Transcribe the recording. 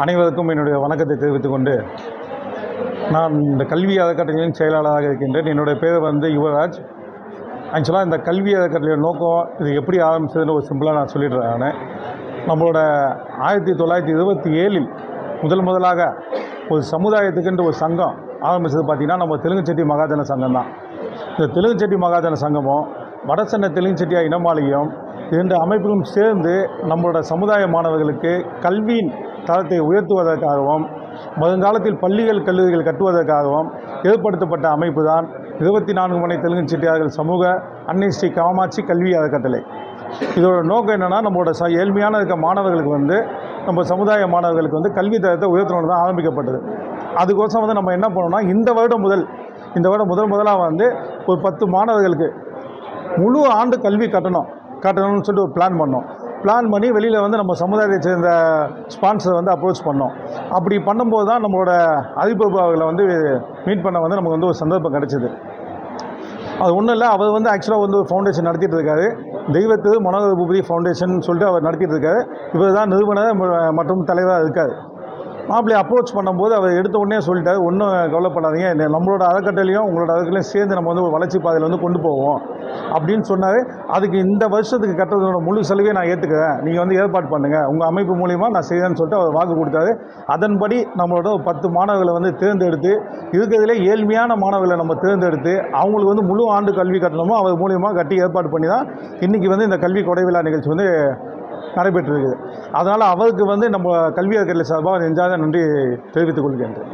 அனைவருக்கும் என்னுடைய வணக்கத்தை தெரிவித்துக் கொண்டு, நான் இந்த கல்வி அறக்கட்டளையின் செயலாளராக இருக்கின்றேன். என்னுடைய பேர் வந்து யுவராஜ். ஆக்சுவலாக இந்த கல்வி அறக்கட்டளையோட நோக்கம் இது எப்படி ஆரம்பிச்சதுன்னு ஒரு சிம்பிளாக நான் சொல்லிடுறேன். நம்மளோட 1927 முதலாக ஒரு சமுதாயத்துக்குன்ற ஒரு சங்கம் ஆரம்பித்தது பார்த்திங்கன்னா நம்ம தெலுங்கு செட்டி மகாஜன சங்கம் தான். இந்த தெலுங்கு செட்டி மகாஜன சங்கமும் வடசென்னை தெலுங்கு செட்டியார் இனமாளிகையும் இரண்டு அமைப்புகளும் சேர்ந்து நம்மளோட சமுதாய மாணவர்களுக்கு கல்வியின் தரத்தை உயர்த்துவதற்காகவும் வருங்காலத்தில் பள்ளிகள் கல்லூரிகள் கட்டுவதற்காகவும் ஏற்படுத்தப்பட்ட அமைப்பு தான் 24 மணி தெலுங்கு செட்டியார்கள் சமூக அன்னை ஸ்ரீ காமாட்சி கல்வி அறக்கட்டளை. இதோட நோக்கம் என்னென்னா, நம்மளோட ஏழ்மையான இருக்க மாணவர்களுக்கு வந்து நம்ம சமுதாய மாணவர்களுக்கு வந்து கல்வி தரத்தை உயர்த்தணும்னு தான் ஆரம்பிக்கப்பட்டது. அதுக்கோசம் வந்து நம்ம என்ன பண்ணோம்னா, இந்த வருடம் முதலாக வந்து ஒரு 10 மாணவர்களுக்கு முழு ஆண்டு கல்வி கட்டணும்னு சொல்லிட்டு ஒரு பிளான் பண்ணி வெளியில் வந்து நம்ம சமுதாயத்தை சேர்ந்த ஸ்பான்சரை வந்து அப்ரோச் பண்ணோம். அப்படி பண்ணும்போது தான் நம்மளோட அதிபர்பு அவர்களை வந்து மீட் பண்ண வந்து நமக்கு வந்து ஒரு சந்தர்ப்பம் கிடச்சிது. அது ஒன்றும் இல்லை, அவர் வந்து ஆக்சுவலாக வந்து ஒரு ஃபவுண்டேஷன் நடத்திட்டு இருக்காரு. தெய்வத்திரு மனோகர் பூபதி ஃபவுண்டேஷன் சொல்லிட்டு அவர் நடத்திட்டு இருக்காரு. இவர் தான் நிறுவனர் மற்றும் தலைவராக இருக்கார். அப்படி அப்ரோச் பண்ணும்போது அவர் எடுத்த உடனே சொல்லிட்டார், ஒன்றும் கவலைப்படாதீங்க, நம்மளோட அறக்கட்டளையும் உங்களோட அறக்கட்டளையும் சேர்ந்து நம்ம வந்து ஒரு வளர்ச்சி பாதையில் வந்து கொண்டு போவோம் அப்படின்னு சொன்னார். அதுக்கு இந்த வருஷத்துக்கு கட்டுறதோட முழு செலவையை நான் ஏற்றுக்கிறேன், நீங்கள் வந்து ஏற்பாடு பண்ணுங்கள், உங்கள் அமைப்பு மூலிமா நான் செய்கிறேன்னு சொல்லிட்டு அவர் வாக்கு கொடுத்தாரு. அதன்படி நம்மளோட 10 மாணவர்களை வந்து தேர்ந்தெடுத்து, இருக்கிறதுலே ஏழ்மையான மாணவர்களை நம்ம தேர்ந்தெடுத்து அவங்களுக்கு வந்து முழு ஆண்டு கல்வி கட்டணமும் அவர் மூலியமாக கட்டி ஏற்பாடு பண்ணி தான் இன்றைக்கி வந்து இந்த கல்வி கொடை விழா நிகழ்ச்சி வந்து நடைபெற்றிருக்குது. அதனால் அவருக்கு வந்து நம்ம கல்வி அறக்கட்டளை சார்பாக நெஞ்சார்ந்த நன்றி தெரிவித்துக் கொள்கின்றேன்.